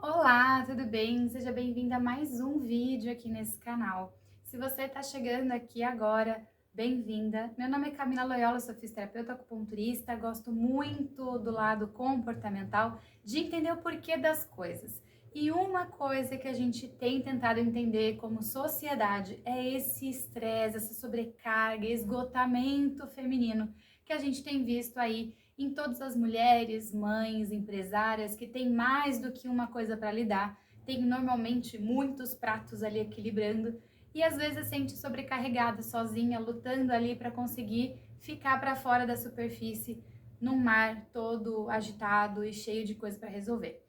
Olá, tudo bem? Seja bem-vinda a mais um vídeo aqui nesse canal. Se você está chegando aqui agora, bem-vinda. Meu nome é Camila Loyola, sou fisioterapeuta acupunturista, gosto muito do lado comportamental, de entender o porquê das coisas. E uma coisa que a gente tem tentado entender como sociedade é esse estresse, essa sobrecarga, esgotamento feminino que a gente tem visto aí em todas as mulheres, mães, empresárias que têm mais do que uma coisa para lidar, tem normalmente muitos pratos ali equilibrando e às vezes se sente sobrecarregada, sozinha, lutando ali para conseguir ficar para fora da superfície num mar todo agitado e cheio de coisa para resolver.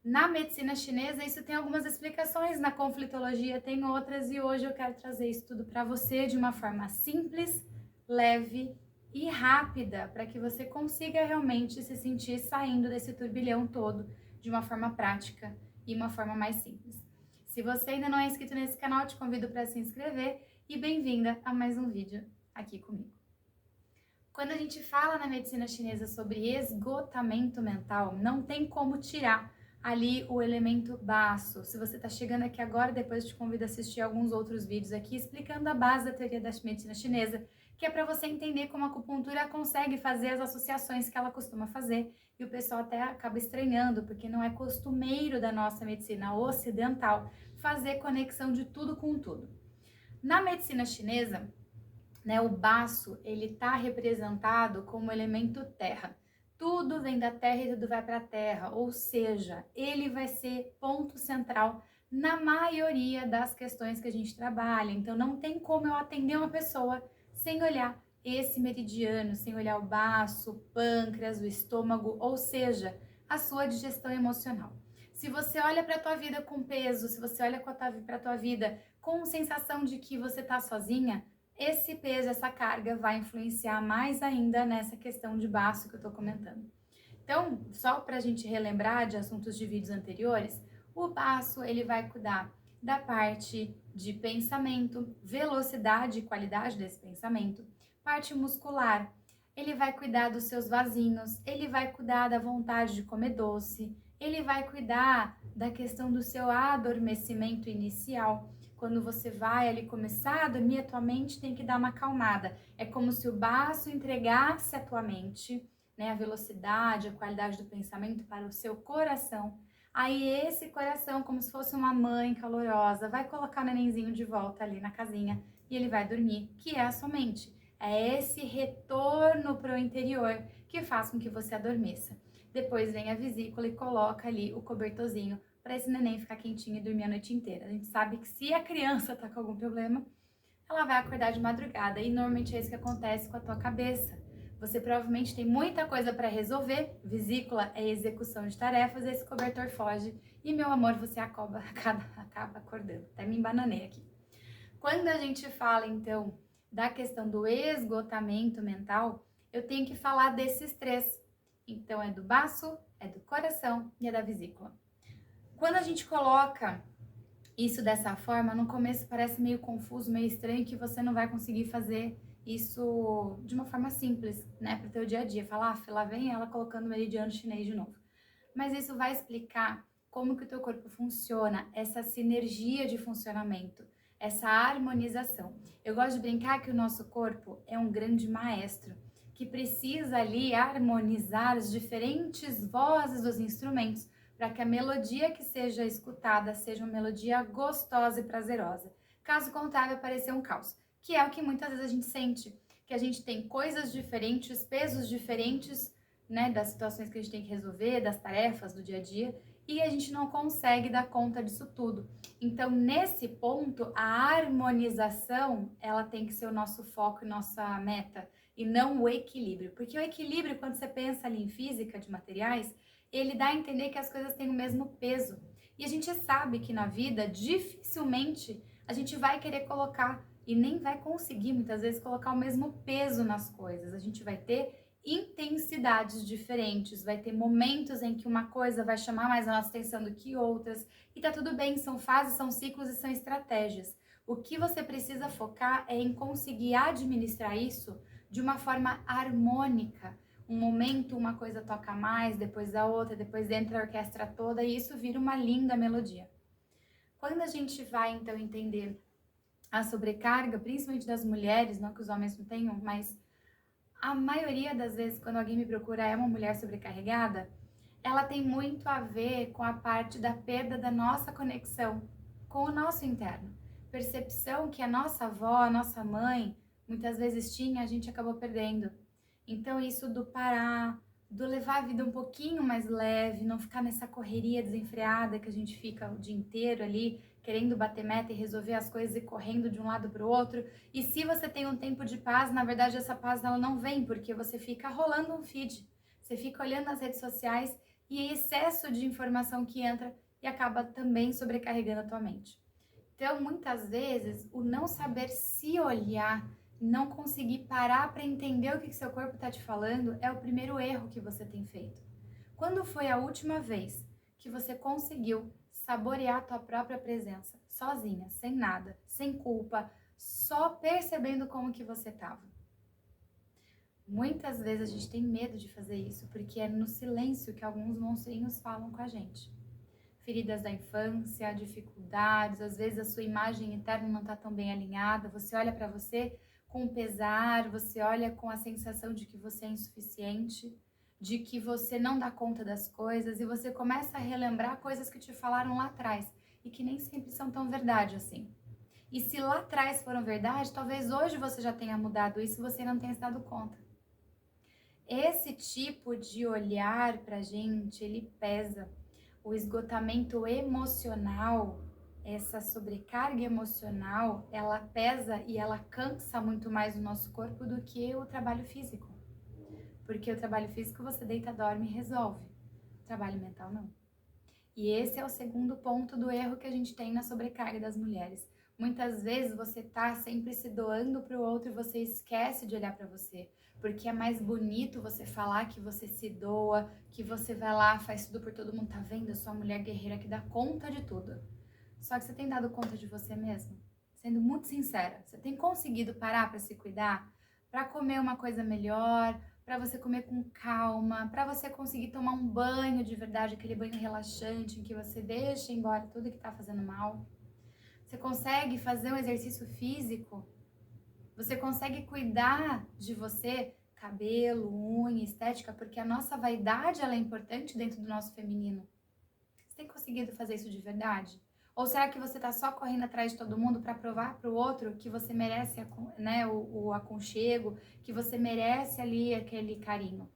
Na medicina chinesa, isso tem algumas explicações, na conflitologia tem outras, e hoje eu quero trazer isso tudo para você de uma forma simples, leve e rápida, para que você consiga realmente se sentir saindo desse turbilhão todo de uma forma prática e uma forma mais simples. Se você ainda não é inscrito nesse canal, te convido para se inscrever e bem-vinda a mais um vídeo aqui comigo. Quando a gente fala na medicina chinesa sobre esgotamento mental, não tem como tirar ali o elemento baço. Se você está chegando aqui agora, depois eu te convido a assistir alguns outros vídeos aqui explicando a base da teoria da medicina chinesa, que é para você entender como a acupuntura consegue fazer as associações que ela costuma fazer. E o pessoal até acaba estranhando, porque não é costumeiro da nossa medicina ocidental fazer conexão de tudo com tudo. Na medicina chinesa, né, o baço, ele está representado como elemento terra. Tudo vem da terra e tudo vai para a terra, ou seja, ele vai ser ponto central na maioria das questões que a gente trabalha. Então não tem como eu atender uma pessoa sem olhar esse meridiano, sem olhar o baço, o pâncreas, o estômago, ou seja, a sua digestão emocional. Se você olha para a tua vida com peso, se você olha para a tua vida com sensação de que você está sozinha, esse peso, essa carga vai influenciar mais ainda nessa questão de baço que eu estou comentando. Então, só para a gente relembrar de assuntos de vídeos anteriores, o baço ele vai cuidar da parte de pensamento, velocidade e qualidade desse pensamento, parte muscular, ele vai cuidar dos seus vasinhos, ele vai cuidar da vontade de comer doce, ele vai cuidar da questão do seu adormecimento inicial. Quando você vai ali começar a dormir, a tua mente tem que dar uma acalmada. É como se o baço entregasse a tua mente, né, a velocidade, a qualidade do pensamento para o seu coração. Aí esse coração, como se fosse uma mãe calorosa, vai colocar o nenenzinho de volta ali na casinha e ele vai dormir, que é a sua mente. É esse retorno para o interior que faz com que você adormeça. Depois vem a vesícula e coloca ali o cobertorzinho para esse neném ficar quentinho e dormir a noite inteira. A gente sabe que se a criança tá com algum problema, ela vai acordar de madrugada e normalmente é isso que acontece com a tua cabeça. Você provavelmente tem muita coisa para resolver, vesícula é execução de tarefas, esse cobertor foge e, meu amor, você acaba acordando. Até me embananei aqui. Quando a gente fala, então, da questão do esgotamento mental, eu tenho que falar desses três. Então, é do baço, é do coração e é da vesícula. Quando a gente coloca isso dessa forma, no começo parece meio confuso, meio estranho, que você não vai conseguir fazer isso de uma forma simples, né, para o teu dia a dia. Falar, lá vem ela colocando o meridiano chinês de novo. Mas isso vai explicar como que o teu corpo funciona, essa sinergia de funcionamento, essa harmonização. Eu gosto de brincar que o nosso corpo é um grande maestro que precisa ali harmonizar as diferentes vozes dos instrumentos para que a melodia que seja escutada seja uma melodia gostosa e prazerosa. Caso contrário, aparecer um caos, que é o que muitas vezes a gente sente, que a gente tem coisas diferentes, pesos diferentes, né, das situações que a gente tem que resolver, das tarefas do dia a dia, e a gente não consegue dar conta disso tudo. Então, nesse ponto, a harmonização, ela tem que ser o nosso foco e nossa meta, e não o equilíbrio. Porque o equilíbrio, quando você pensa ali em física de materiais, ele dá a entender que as coisas têm o mesmo peso. E a gente sabe que na vida, dificilmente, a gente vai querer colocar, e nem vai conseguir, muitas vezes, colocar o mesmo peso nas coisas. A gente vai ter intensidades diferentes, vai ter momentos em que uma coisa vai chamar mais a nossa atenção do que outras, e tá tudo bem, são fases, são ciclos e são estratégias. O que você precisa focar é em conseguir administrar isso de uma forma harmônica, um momento uma coisa toca mais, depois a outra, depois entra a orquestra toda e isso vira uma linda melodia. Quando a gente vai então entender a sobrecarga, principalmente das mulheres, não que os homens não tenham, mas a maioria das vezes quando alguém me procura é uma mulher sobrecarregada, ela tem muito a ver com a parte da perda da nossa conexão com o nosso interno. Percepção que a nossa avó, a nossa mãe, muitas vezes tinha, a gente acabou perdendo. Então isso do parar, do levar a vida um pouquinho mais leve, não ficar nessa correria desenfreada que a gente fica o dia inteiro ali, querendo bater meta e resolver as coisas e correndo de um lado para o outro. E se você tem um tempo de paz, na verdade essa paz ela não vem, porque você fica rolando um feed, você fica olhando as redes sociais e é excesso de informação que entra e acaba também sobrecarregando a tua mente. Então, muitas vezes, o não saber se olhar, não conseguir parar para entender o que seu corpo está te falando, é o primeiro erro que você tem feito. Quando foi a última vez que você conseguiu saborear a tua própria presença, sozinha, sem nada, sem culpa, só percebendo como que você estava? Muitas vezes a gente tem medo de fazer isso, porque é no silêncio que alguns monstrinhos falam com a gente. Feridas da infância, dificuldades, às vezes a sua imagem interna não está tão bem alinhada, você olha para você com pesar, você olha com a sensação de que você é insuficiente, de que você não dá conta das coisas e você começa a relembrar coisas que te falaram lá atrás e que nem sempre são tão verdade assim. E se lá atrás foram verdade, talvez hoje você já tenha mudado isso e você não tenha se dado conta. Esse tipo de olhar pra gente, ele pesa. O esgotamento emocional, essa sobrecarga emocional, ela pesa e ela cansa muito mais o nosso corpo do que o trabalho físico. Porque o trabalho físico você deita, dorme e resolve. O trabalho mental não. E esse é o segundo ponto do erro que a gente tem na sobrecarga das mulheres. Muitas vezes você tá sempre se doando para o outro e você esquece de olhar para você. Porque é mais bonito você falar que você se doa, que você vai lá, faz tudo por todo mundo, tá vendo? Eu sou a mulher guerreira que dá conta de tudo. Só que você tem dado conta de você mesmo? Sendo muito sincera, você tem conseguido parar para se cuidar? Para comer uma coisa melhor, para você comer com calma, para você conseguir tomar um banho de verdade, aquele banho relaxante em que você deixa embora tudo que tá fazendo mal? Você consegue fazer um exercício físico? Você consegue cuidar de você, cabelo, unha, estética, porque a nossa vaidade ela é importante dentro do nosso feminino. Você tem conseguido fazer isso de verdade? Ou será que você está só correndo atrás de todo mundo para provar para o outro que você merece, né, o aconchego, que você merece ali aquele carinho?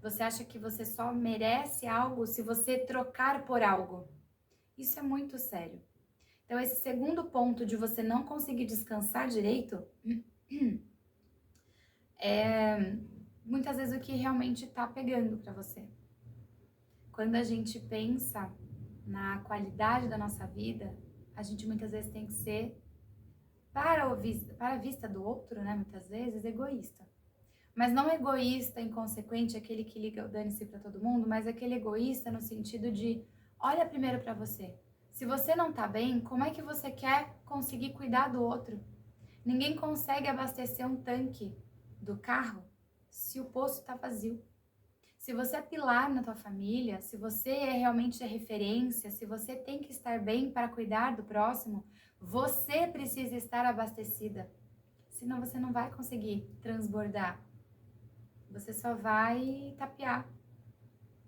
Você acha que você só merece algo se você trocar por algo? Isso é muito sério. Então, esse segundo ponto de você não conseguir descansar direito é muitas vezes o que realmente está pegando para você. Quando a gente pensa na qualidade da nossa vida, a gente muitas vezes tem que ser, para a vista do outro, né, muitas vezes, egoísta. Mas não egoísta, inconsequente, aquele que liga o dane-se para todo mundo, mas aquele egoísta no sentido de, olha primeiro para você. Se você não tá bem, como é que você quer conseguir cuidar do outro? Ninguém consegue abastecer um tanque do carro se o poço está vazio. Se você é pilar na tua família, se você é realmente a referência, se você tem que estar bem para cuidar do próximo, você precisa estar abastecida. Senão você não vai conseguir transbordar. Você só vai tapear.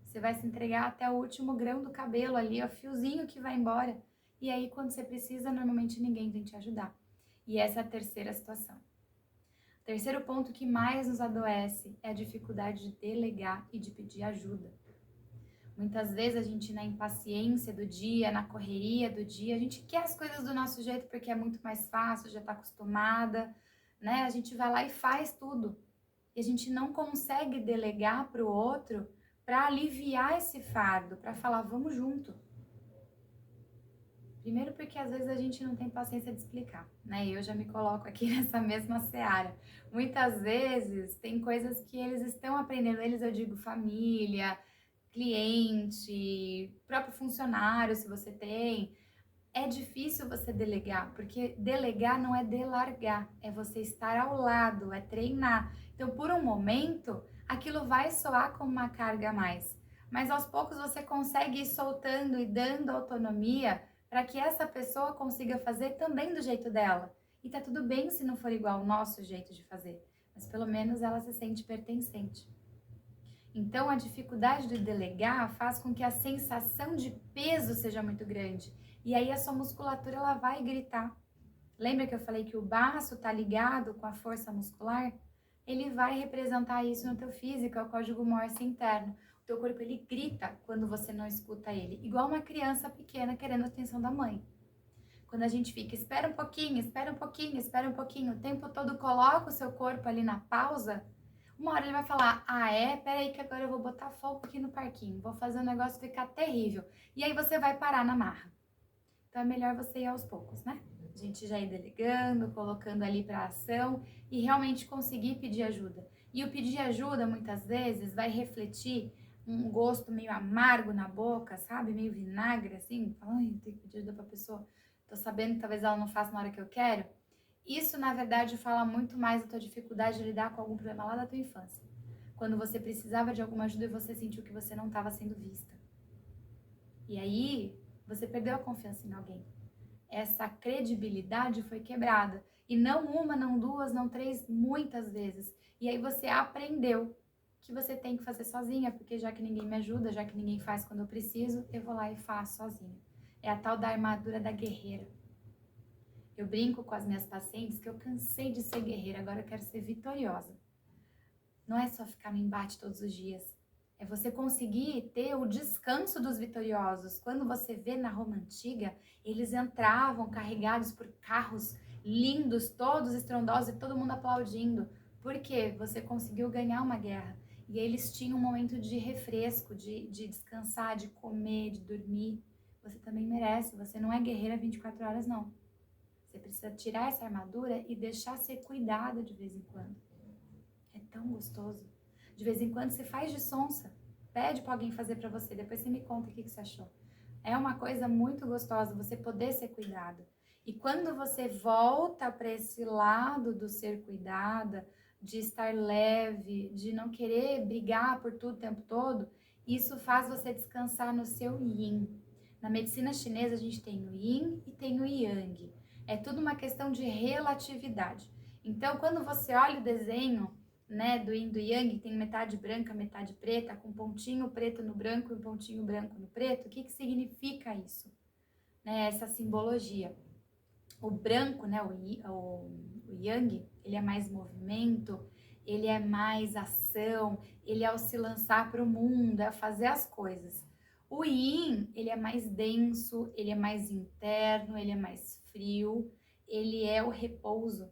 Você vai se entregar até o último grão do cabelo ali, o fiozinho que vai embora. E aí, quando você precisa, normalmente ninguém vem te ajudar. E essa é a terceira situação. O terceiro ponto que mais nos adoece é a dificuldade de delegar e de pedir ajuda. Muitas vezes a gente, na impaciência do dia, na correria do dia, a gente quer as coisas do nosso jeito porque é muito mais fácil, já está acostumada, né? A gente vai lá e faz tudo. E a gente não consegue delegar para o outro para aliviar esse fardo, para falar, vamos junto. Primeiro porque às vezes a gente não tem paciência de explicar, né? Eu já me coloco aqui nessa mesma seara. Muitas vezes tem coisas que eles estão aprendendo, eles eu digo família, cliente, próprio funcionário, se você tem. É difícil você delegar, porque delegar não é delargar, é você estar ao lado, é treinar. Então, por um momento, aquilo vai soar como uma carga a mais. Mas aos poucos você consegue ir soltando e dando autonomia para que essa pessoa consiga fazer também do jeito dela. E tá tudo bem se não for igual ao nosso jeito de fazer, mas pelo menos ela se sente pertencente. Então, a dificuldade de delegar faz com que a sensação de peso seja muito grande. E aí a sua musculatura ela vai gritar. Lembra que eu falei que o baço está ligado com a força muscular? Ele vai representar isso no teu físico, é o código Morse interno. O teu corpo ele grita quando você não escuta ele, igual uma criança pequena querendo a atenção da mãe. Quando a gente fica, espera um pouquinho, espera um pouquinho, espera um pouquinho, o tempo todo coloca o seu corpo ali na pausa, uma hora ele vai falar, peraí que agora eu vou botar fogo aqui no parquinho, vou fazer o negócio ficar terrível. E aí você vai parar na marra. Então é melhor você ir aos poucos, né? A gente já ir delegando, colocando ali para ação e realmente conseguir pedir ajuda. E o pedir ajuda, muitas vezes, vai refletir um gosto meio amargo na boca, sabe? Meio vinagre, assim. Ai, eu tenho que pedir ajuda pra pessoa. Tô sabendo que talvez ela não faça na hora que eu quero. Isso, na verdade, fala muito mais da tua dificuldade de lidar com algum problema lá da tua infância. Quando você precisava de alguma ajuda e você sentiu que você não estava sendo vista. E aí, você perdeu a confiança em alguém. Essa credibilidade foi quebrada. E não uma, não duas, não três, muitas vezes. E aí você aprendeu que você tem que fazer sozinha, porque já que ninguém me ajuda, já que ninguém faz quando eu preciso, eu vou lá e faço sozinha. É a tal da armadura da guerreira. Eu brinco com as minhas pacientes que eu cansei de ser guerreira, agora eu quero ser vitoriosa. Não é só ficar no embate todos os dias. É você conseguir ter o descanso dos vitoriosos. Quando você vê na Roma Antiga, eles entravam carregados por carros lindos, todos estrondosos e todo mundo aplaudindo. Por quê? Você conseguiu ganhar uma guerra. E eles tinham um momento de refresco, de descansar, de comer, de dormir. Você também merece. Você não é guerreira 24 horas, não. Você precisa tirar essa armadura e deixar ser cuidada de vez em quando. É tão gostoso. De vez em quando você faz de sonsa. Pede para alguém fazer para você. Depois você me conta o que você achou. É uma coisa muito gostosa você poder ser cuidado. E quando você volta para esse lado do ser cuidada, de estar leve, de não querer brigar por tudo o tempo todo, isso faz você descansar no seu yin. Na medicina chinesa a gente tem o yin e tem o yang. É tudo uma questão de relatividade. Então, quando você olha o desenho, né, do yin e do yang, tem metade branca, metade preta, com pontinho preto no branco e um pontinho branco no preto, o que significa isso? Né, essa simbologia. O branco, né, o yang, ele é mais movimento, ele é mais ação, ele é o se lançar para o mundo, é fazer as coisas. O yin, ele é mais denso, ele é mais interno, ele é mais frio, ele é o repouso.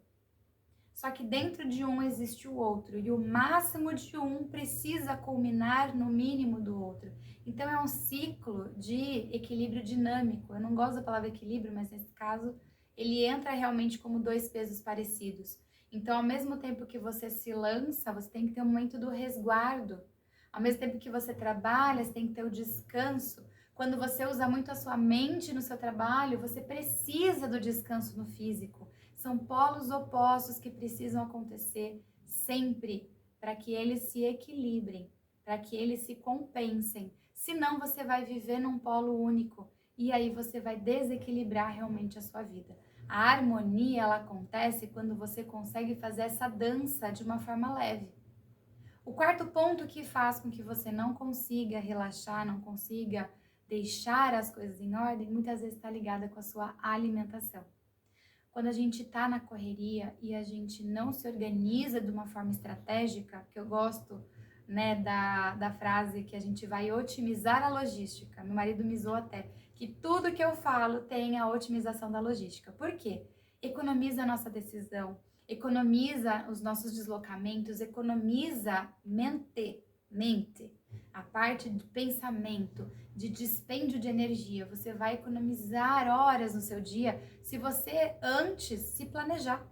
Só que dentro de um existe o outro, e o máximo de um precisa culminar no mínimo do outro. Então é um ciclo de equilíbrio dinâmico. Eu não gosto da palavra equilíbrio, mas nesse caso ele entra realmente como dois pesos parecidos. Então, ao mesmo tempo que você se lança, você tem que ter um momento do resguardo. Ao mesmo tempo que você trabalha, você tem que ter o descanso. Quando você usa muito a sua mente no seu trabalho, você precisa do descanso no físico. São polos opostos que precisam acontecer sempre para que eles se equilibrem, para que eles se compensem. Senão você vai viver num polo único e aí você vai desequilibrar realmente a sua vida. A harmonia ela acontece quando você consegue fazer essa dança de uma forma leve. O quarto ponto que faz com que você não consiga relaxar, não consiga deixar as coisas em ordem, muitas vezes está ligada com a sua alimentação. Quando a gente está na correria e a gente não se organiza de uma forma estratégica, que eu gosto, né, da frase que a gente vai otimizar a logística. Meu marido me zoou até, que tudo que eu falo tem a otimização da logística. Por quê? Economiza a nossa decisão, economiza os nossos deslocamentos, economiza mente, a parte de pensamento, de dispêndio de energia. Você vai economizar horas no seu dia se você antes se planejar.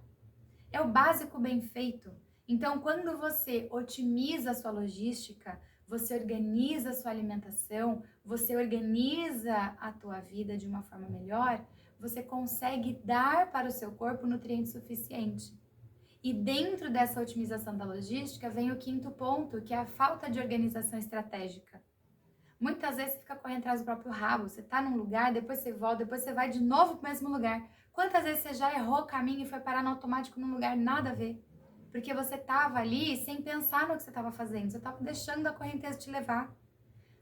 É o básico bem feito. Então, quando você otimiza a sua logística, você organiza a sua alimentação, você organiza a tua vida de uma forma melhor, você consegue dar para o seu corpo nutrientes suficientes. E dentro dessa otimização da logística vem o quinto ponto, que é a falta de organização estratégica. Muitas vezes você fica correndo atrás do próprio rabo. Você tá num lugar, depois você volta, depois você vai de novo pro mesmo lugar. Quantas vezes você já errou o caminho e foi parar no automático num lugar nada a ver? Porque você tava ali sem pensar no que você estava fazendo. Você tava deixando a correnteza te levar.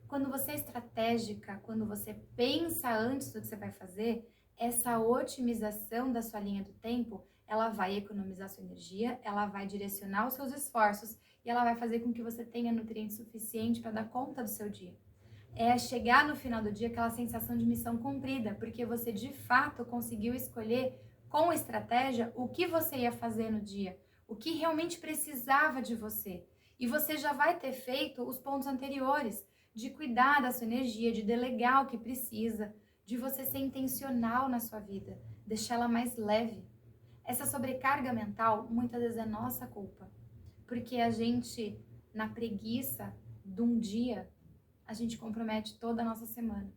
Quando você é estratégica, quando você pensa antes do que você vai fazer, essa otimização da sua linha do tempo, ela vai economizar sua energia, ela vai direcionar os seus esforços e ela vai fazer com que você tenha nutrientes suficientes para dar conta do seu dia. É chegar no final do dia aquela sensação de missão cumprida, porque você de fato conseguiu escolher com estratégia o que você ia fazer no dia, o que realmente precisava de você. E você já vai ter feito os pontos anteriores, de cuidar da sua energia, de delegar o que precisa, de você ser intencional na sua vida, deixá-la mais leve. Essa sobrecarga mental muitas vezes é nossa culpa, porque a gente, na preguiça de um dia, a gente compromete toda a nossa semana.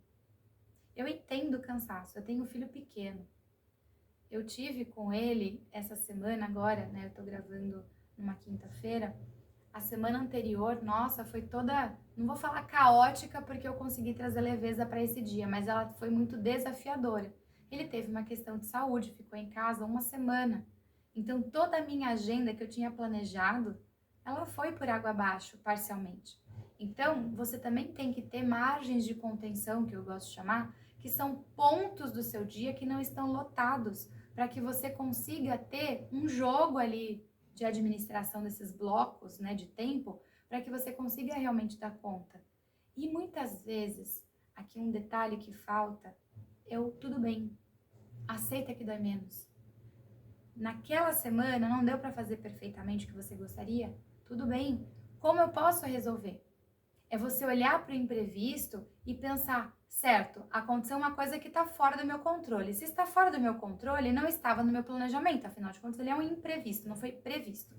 Eu entendo o cansaço, eu tenho um filho pequeno. Eu tive com ele essa semana agora, né? Eu tô gravando numa quinta-feira. A semana anterior, nossa, foi toda, não vou falar caótica porque eu consegui trazer leveza para esse dia, mas ela foi muito desafiadora. Ele teve uma questão de saúde, ficou em casa uma semana. Então toda a minha agenda que eu tinha planejado, ela foi por água abaixo, parcialmente. Então, você também tem que ter margens de contenção, que eu gosto de chamar, que são pontos do seu dia que não estão lotados, para que você consiga ter um jogo ali de administração desses blocos, né, de tempo, para que você consiga realmente dar conta. E muitas vezes, aqui um detalhe que falta, tudo bem, aceita que dói menos. Naquela semana não deu para fazer perfeitamente o que você gostaria? Tudo bem. Como eu posso resolver? É você olhar para o imprevisto e pensar, certo, aconteceu uma coisa que está fora do meu controle. Se está fora do meu controle, não estava no meu planejamento. Afinal de contas, ele é um imprevisto, não foi previsto.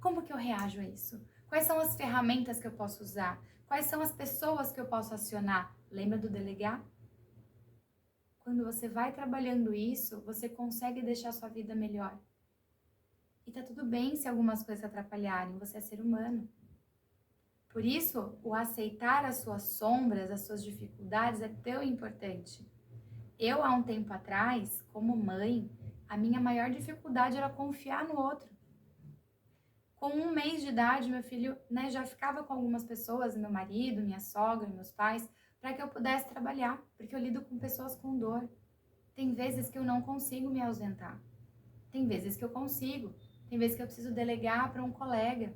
Como que eu reajo a isso? Quais são as ferramentas que eu posso usar? Quais são as pessoas que eu posso acionar? Lembra do delegar? Quando você vai trabalhando isso, você consegue deixar a sua vida melhor. E tá tudo bem se algumas coisas atrapalharem, você é ser humano. Por isso, o aceitar as suas sombras, as suas dificuldades é tão importante. Eu, há um tempo atrás, como mãe, a minha maior dificuldade era confiar no outro. Com 1 mês de idade, meu filho, né, já ficava com algumas pessoas, meu marido, minha sogra, meus pais, para que eu pudesse trabalhar, porque eu lido com pessoas com dor. Tem vezes que eu não consigo me ausentar. Tem vezes que eu consigo. Tem vezes que eu preciso delegar para um colega.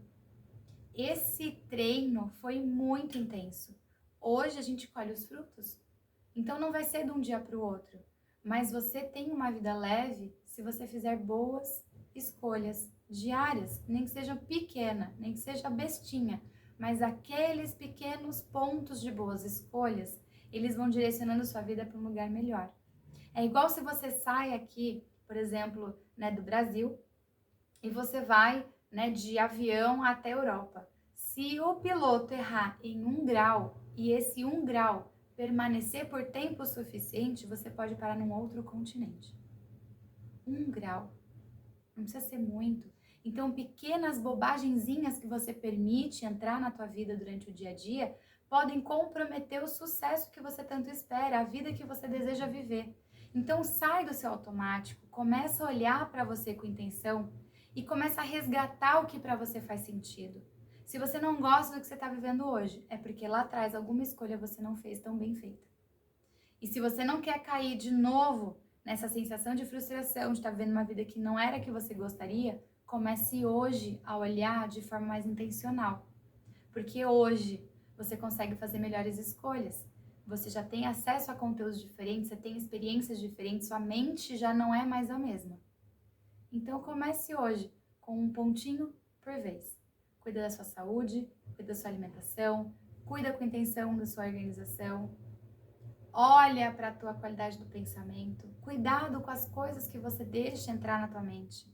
Esse treino foi muito intenso. Hoje a gente colhe os frutos. Então não vai ser de um dia para o outro. Mas você tem uma vida leve se você fizer boas escolhas diárias, nem que seja pequena, nem que seja bestinha, mas aqueles pequenos pontos de boas escolhas, eles vão direcionando sua vida para um lugar melhor. É igual se você sai aqui, por exemplo, né, do Brasil, e você vai, né, de avião até a Europa. Se o piloto errar em 1 grau e esse 1 grau permanecer por tempo suficiente, você pode parar num outro continente. 1 grau. Não precisa ser muito. Então, pequenas bobagenzinhas que você permite entrar na tua vida durante o dia a dia podem comprometer o sucesso que você tanto espera, a vida que você deseja viver. Então, sai do seu automático, começa a olhar para você com intenção e começa a resgatar o que para você faz sentido. Se você não gosta do que você está vivendo hoje, é porque lá atrás alguma escolha você não fez tão bem feita. E se você não quer cair de novo nessa sensação de frustração, de estar vivendo uma vida que não era a que você gostaria, comece hoje a olhar de forma mais intencional. Porque hoje você consegue fazer melhores escolhas. Você já tem acesso a conteúdos diferentes, você tem experiências diferentes, sua mente já não é mais a mesma. Então comece hoje com um pontinho por vez. Cuida da sua saúde, cuida da sua alimentação, cuida com intenção da sua organização. Olha para a tua qualidade do pensamento. Cuidado com as coisas que você deixa entrar na tua mente.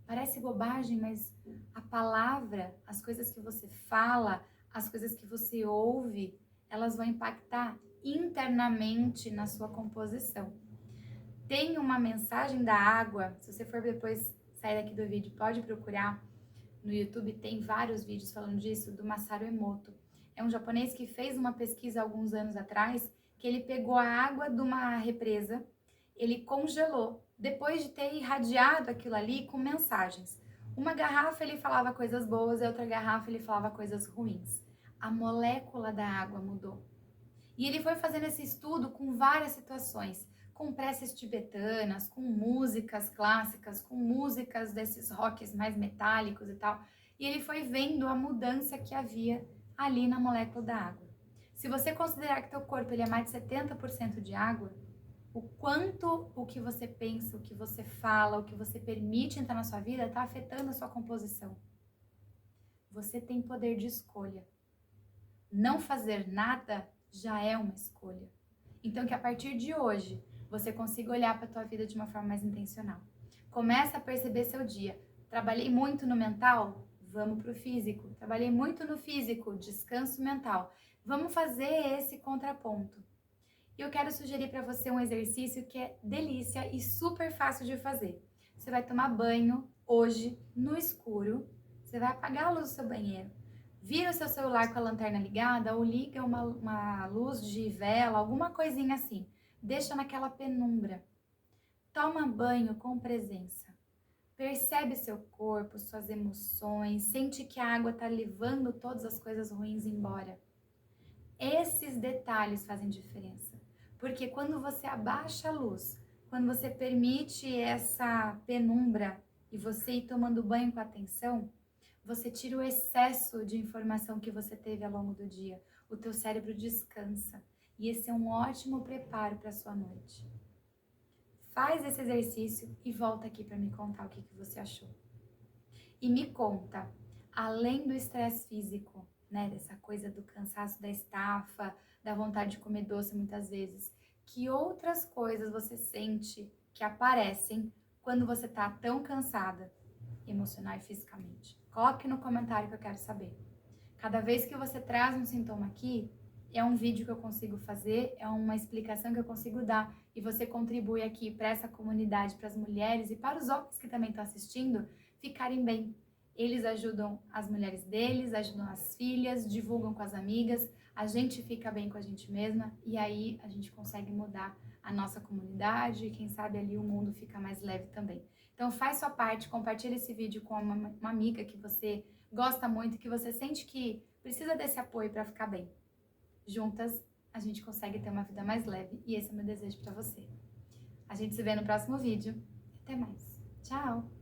Parece bobagem, mas a palavra, as coisas que você fala, as coisas que você ouve, elas vão impactar internamente na sua composição. Tem uma mensagem da água, se você for depois sair daqui do vídeo, pode procurar no YouTube, tem vários vídeos falando disso, do Masaru Emoto. É um japonês que fez uma pesquisa alguns anos atrás, que ele pegou a água de uma represa, ele congelou, depois de ter irradiado aquilo ali com mensagens. Uma garrafa ele falava coisas boas e outra garrafa ele falava coisas ruins. A molécula da água mudou. E ele foi fazendo esse estudo com várias situações, com preces tibetanas, com músicas clássicas, com músicas desses rocks mais metálicos e tal. E ele foi vendo a mudança que havia ali na molécula da água. Se você considerar que teu corpo ele é mais de 70% de água, o quanto o que você pensa, o que você fala, o que você permite entrar na sua vida está afetando a sua composição. Você tem poder de escolha. Não fazer nada já é uma escolha. Então que a partir de hoje você consiga olhar para a tua vida de uma forma mais intencional. Começa a perceber seu dia. Trabalhei muito no mental? Vamos para o físico. Trabalhei muito no físico, descanso mental. Vamos fazer esse contraponto. E eu quero sugerir para você um exercício que é delícia e super fácil de fazer. Você vai tomar banho hoje no escuro. Você vai apagar a luz do seu banheiro. Vira o seu celular com a lanterna ligada ou liga uma luz de vela, alguma coisinha assim. Deixa naquela penumbra. Toma banho com presença. Percebe seu corpo, suas emoções, sente que a água está levando todas as coisas ruins embora. Esses detalhes fazem diferença. Porque quando você abaixa a luz, quando você permite essa penumbra e você ir tomando banho com atenção, você tira o excesso de informação que você teve ao longo do dia. O teu cérebro descansa. E esse é um ótimo preparo para a sua noite. Faz esse exercício e volta aqui para me contar o que você achou. E me conta, além do estresse físico, né, dessa coisa do cansaço da estafa, da vontade de comer doce muitas vezes, que outras coisas você sente que aparecem quando você tá tão cansada, emocional e fisicamente? Coloque no comentário que eu quero saber. Cada vez que você traz um sintoma aqui, é um vídeo que eu consigo fazer, é uma explicação que eu consigo dar e você contribui aqui para essa comunidade, para as mulheres e para os homens que também estão assistindo ficarem bem. Eles ajudam as mulheres deles, ajudam as filhas, divulgam com as amigas, a gente fica bem com a gente mesma e aí a gente consegue mudar a nossa comunidade e quem sabe ali o mundo fica mais leve também. Então faz sua parte, compartilha esse vídeo com uma amiga que você gosta muito, que você sente que precisa desse apoio para ficar bem. Juntas a gente consegue ter uma vida mais leve e esse é o meu desejo para você. A gente se vê no próximo vídeo. Até mais. Tchau!